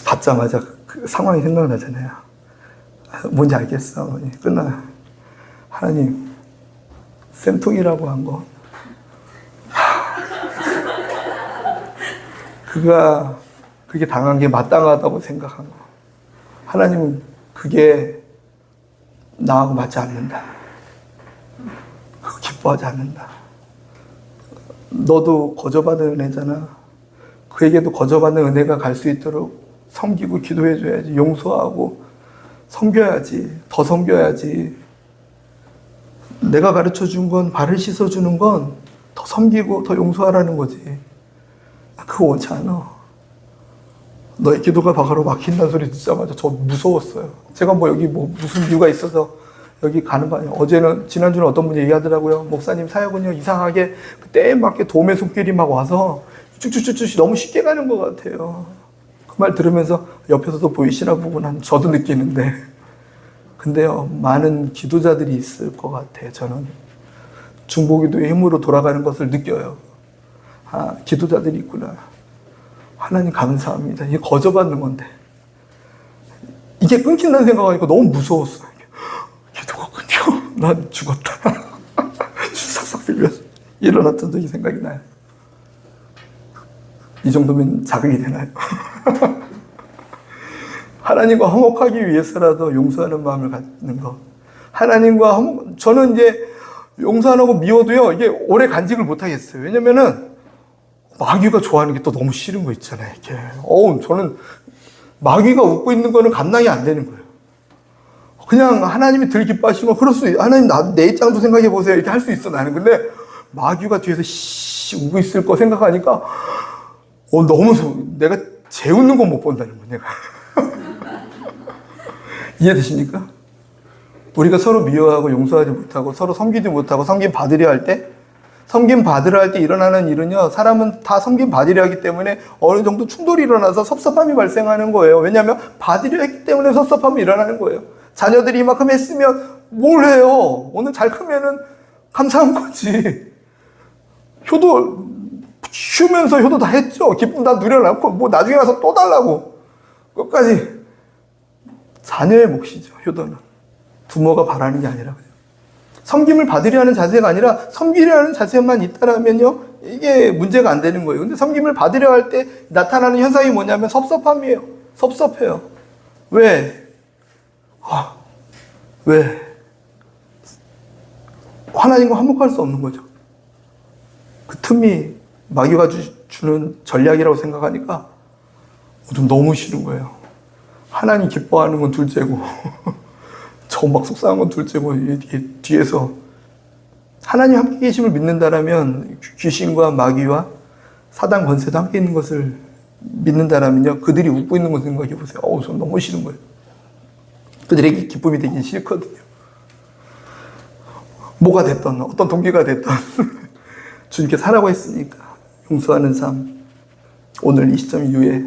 받자마자 그 상황이 생각나잖아요. 뭔지 알겠어, 어머니. 끝나. 하나님, 쌤통이라고 한 거. 그게 당한 게 마땅하다고 생각한 거. 하나님은 그게 나하고 맞지 않는다. 그거 기뻐하지 않는다. 너도 거저받은 은혜잖아. 그에게도 거저받는 은혜가 갈 수 있도록 섬기고 기도해줘야지. 용서하고 섬겨야지. 더 섬겨야지. 내가 가르쳐준 건, 발을 씻어주는 건 더 섬기고 더 용서하라는 거지. 그거 원치 않아. 너의 기도가 바로 막힌다는 소리 듣자마자 저 무서웠어요. 제가 여기 무슨 이유가 있어서 여기 가는 거 아니에요. 지난주는 어떤 분이 얘기하더라고요. 목사님 사역은요, 이상하게 때에 맞게 도움의 손길이 막 와서 쭉쭉쭉쭉 너무 쉽게 가는 것 같아요. 그 말 들으면서 옆에서도 보이시나 보구나. 저도 느끼는데. 근데요, 많은 기도자들이 있을 것 같아요. 저는 중보기도의 힘으로 돌아가는 것을 느껴요. 기도자들이 있구나. 하나님 감사합니다. 이게 거저받는 건데. 이게 끊긴다는 생각하니까 너무 무서웠어요. 기도가 끊겨. 난 죽었다. 싹싹 빌려서 일어났던 적이 생각이 나요. 이 정도면 자극이 되나요? 하나님과 화목하기 위해서라도 용서하는 마음을 갖는 것. 하나님과 저는 이제 용서 안 하고 미워도요, 이게 오래 간직을 못 하겠어요. 왜냐면은 마귀가 좋아하는 게 또 너무 싫은 거 있잖아요. 이게. 저는 마귀가 웃고 있는 거는 감당이 안 되는 거예요. 그냥 하나님이 덜 기뻐하시는 건 그럴 수 있어요. 하나님 내 입장도 생각해 보세요. 이렇게 할 수 있어, 나는. 근데 마귀가 뒤에서 웃고 있을 거 생각하니까 너무 내가 재웃는 건 못 본다는 거예요. 내가. 이해되십니까? 우리가 서로 미워하고 용서하지 못하고 서로 섬기지 못하고 섬김 받으려 할 때, 일어나는 일은요, 사람은 다 섬김 받으려 하기 때문에 어느 정도 충돌이 일어나서 섭섭함이 발생하는 거예요. 왜냐하면 받으려 했기 때문에 섭섭함이 일어나는 거예요. 자녀들이 이만큼 했으면 뭘 해요? 오늘 잘 크면은 감사한 거지. 쉬면서 효도 다 했죠. 기쁨 다 누려놓고 나중에 가서 또 달라고. 끝까지. 자녀의 몫이죠, 효도는. 부모가 바라는 게 아니라. 섬김을 받으려 하는 자세가 아니라 섬기려 하는 자세만 있다라면요, 이게 문제가 안 되는 거예요. 근데 섬김을 받으려 할 때 나타나는 현상이 뭐냐면 섭섭함이에요. 섭섭해요. 왜? 왜? 하나님과 화목할 수 없는 거죠. 그 틈이 마귀가 주는 전략이라고 생각하니까 좀 너무 싫은 거예요. 하나님 기뻐하는 건 둘째고 저 막 속상한 건 둘째고, 뒤에서 하나님 함께 계심을 믿는다라면, 귀신과 마귀와 사단 권세도 함께 있는 것을 믿는다라면요, 그들이 웃고 있는 것을 생각해 보세요. 전 너무 싫은 거예요. 그들에게 기쁨이 되긴 싫거든요. 뭐가 됐던, 어떤 동기가 됐던 주님께 사라고 했으니까 용서하는 삶, 오늘 이 시점 이후에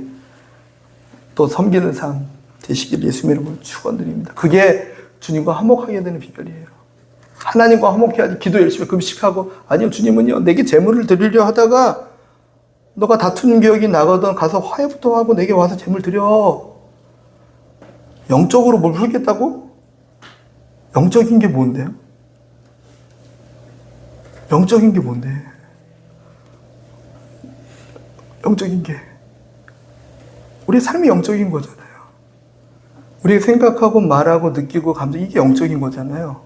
또 섬기는 삶 되시길 예수님의 이름으로 축원드립니다. 그게 주님과 화목하게 되는 비결이에요. 하나님과 화목해야지. 기도 열심히 금식하고, 아니요, 주님은요, 내게 제물을 드리려 하다가 너가 다투는 기억이 나거든 가서 화해부터 하고 내게 와서 제물 드려. 영적으로 뭘 풀겠다고? 영적인 게 뭔데요? 영적인 게 뭔데? 영적인 게 우리의 삶이 영적인 거잖아요. 우리가 생각하고 말하고 느끼고 감정, 이게 영적인 거잖아요.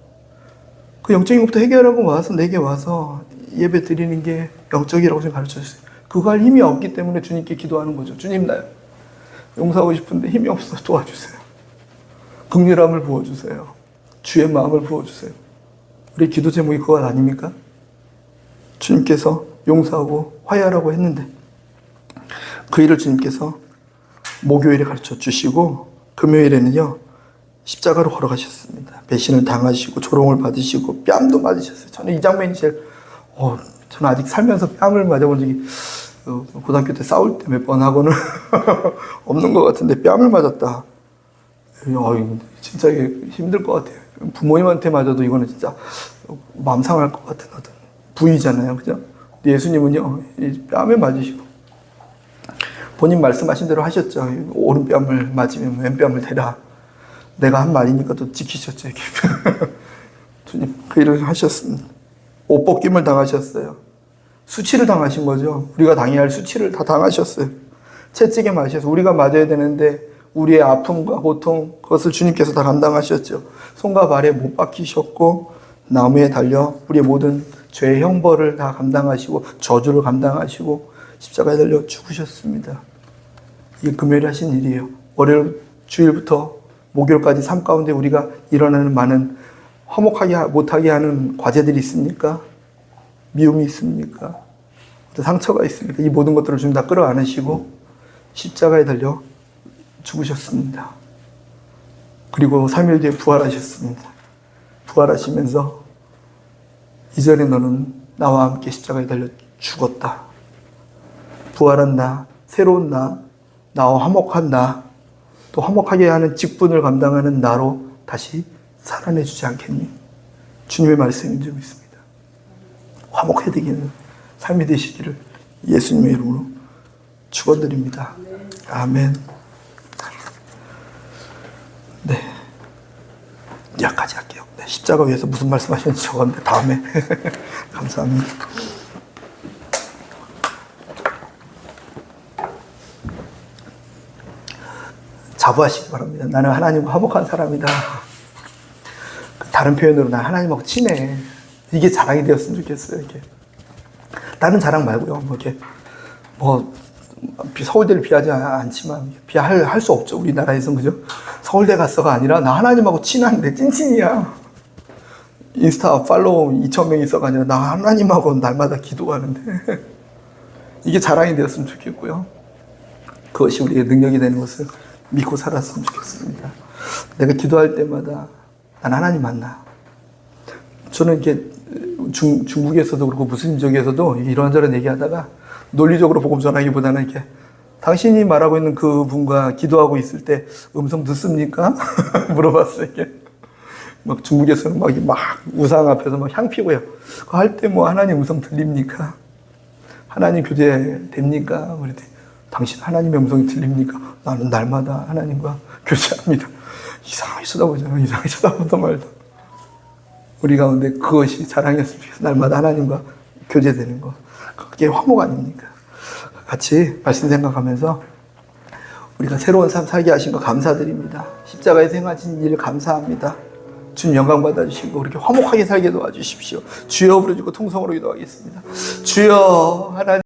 그 영적인 것부터 해결하고 와서 내게 와서 예배 드리는 게 영적이라고 좀 가르쳐주세요. 그거 할 힘이 없기 때문에 주님께 기도하는 거죠. 주님, 나 용서하고 싶은데 힘이 없어, 도와주세요. 긍휼함을 부어주세요. 주의 마음을 부어주세요. 우리 기도 제목이 그거 아닙니까? 주님께서 용서하고 화해하라고 했는데 그 일을 주님께서 목요일에 가르쳐 주시고 금요일에는요, 십자가로 걸어가셨습니다. 배신을 당하시고 조롱을 받으시고 뺨도 맞으셨어요. 저는 이 장면이 제일 저는 아직 살면서 뺨을 맞아본 적이 고등학교 때 싸울 때 몇 번 하고는 없는 것 같은데 뺨을 맞았다. 진짜 이게 힘들 것 같아요. 부모님한테 맞아도 이거는 진짜 마음 상할 것 같은 어떤 부위잖아요. 그죠? 예수님은요, 이 뺨에 맞으시고 본인 말씀하신 대로 하셨죠. 오른뺨을 맞으면 왼뺨을 대라. 내가 한 말이니까 또 지키셨죠. 이렇게. 주님 그 일을 하셨습니다. 옷 벗김을 당하셨어요. 수치를 당하신 거죠. 우리가 당해야 할 수치를 다 당하셨어요. 채찍에 맞으셔서 우리가 맞아야 되는데 우리의 아픔과 고통 그것을 주님께서 다 감당하셨죠. 손과 발에 못 박히셨고 나무에 달려 우리의 모든 죄의 형벌을 다 감당하시고 저주를 감당하시고 십자가에 달려 죽으셨습니다. 이게 금요일에 하신 일이에요. 월요일 주일부터 목요일까지 삶 가운데 우리가 일어나는 많은 화목하게 못하게 하는 과제들이 있습니까? 미움이 있습니까? 상처가 있습니까? 이 모든 것들을 주님 다 끌어안으시고 십자가에 달려 죽으셨습니다. 그리고 3일 뒤에 부활하셨습니다. 부활하시면서 이전에 너는 나와 함께 십자가에 달려 죽었다. 부활한 나, 새로운 나, 나와 화목한 나, 또 화목하게 하는 직분을 감당하는 나로 다시 살아내주지 않겠니? 주님의 말씀인 줄 믿습니다. 화목해지기는 삶이 되시기를 예수님의 이름으로 축원드립니다. 아멘. 네, 여기까지 할게요. 네, 십자가 위에서 무슨 말씀하셨는지 적었는데 다음에 감사합니다. 자부하시기 바랍니다. 나는 하나님과 화목한 사람이다. 다른 표현으로 난 하나님하고 친해. 이게 자랑이 되었으면 좋겠어요. 이게 다른 자랑 말고요. 서울대를 비하지 않지만 비할 수 없죠. 우리나라에서는 그죠? 서울대 갔어가 아니라 나 하나님하고 친한데 찐친이야. 인스타 팔로워 2,000명 있어가 아니라 나 하나님하고 날마다 기도하는데 이게 자랑이 되었으면 좋겠고요. 그것이 우리의 능력이 되는 것을 믿고 살았으면 좋겠습니다. 내가 기도할 때마다 난 하나님 만나. 저는 이렇게 중국에서도 그렇고 무슬림족에서도 이런저런 얘기하다가 논리적으로 복음 전하기보다는 이렇게 당신이 말하고 있는 그 분과 기도하고 있을 때 음성 듣습니까? 물어봤어요. 이렇게 막 중국에서는 막 우상 앞에서 막 향 피고요. 그거 할 때 뭐 하나님 음성 들립니까? 하나님 교제 됩니까? 그랬더니 당신 하나님의 음성이 들립니까? 나는 날마다 하나님과 교제합니다. 이상하게 쳐다보잖아요. 이상하게 쳐다보다 말다. 우리 가운데 그것이 자랑이었으면 좋겠어요. 날마다 하나님과 교제되는 것. 그게 화목 아닙니까? 같이 말씀 생각하면서 우리가 새로운 삶 살게 하신 거 감사드립니다. 십자가에 행하신 일 감사합니다. 주님 영광 받아주시고 그렇게 화목하게 살게 도와주십시오. 주여 부르짖고 통성으로 기도하겠습니다. 주여 하나님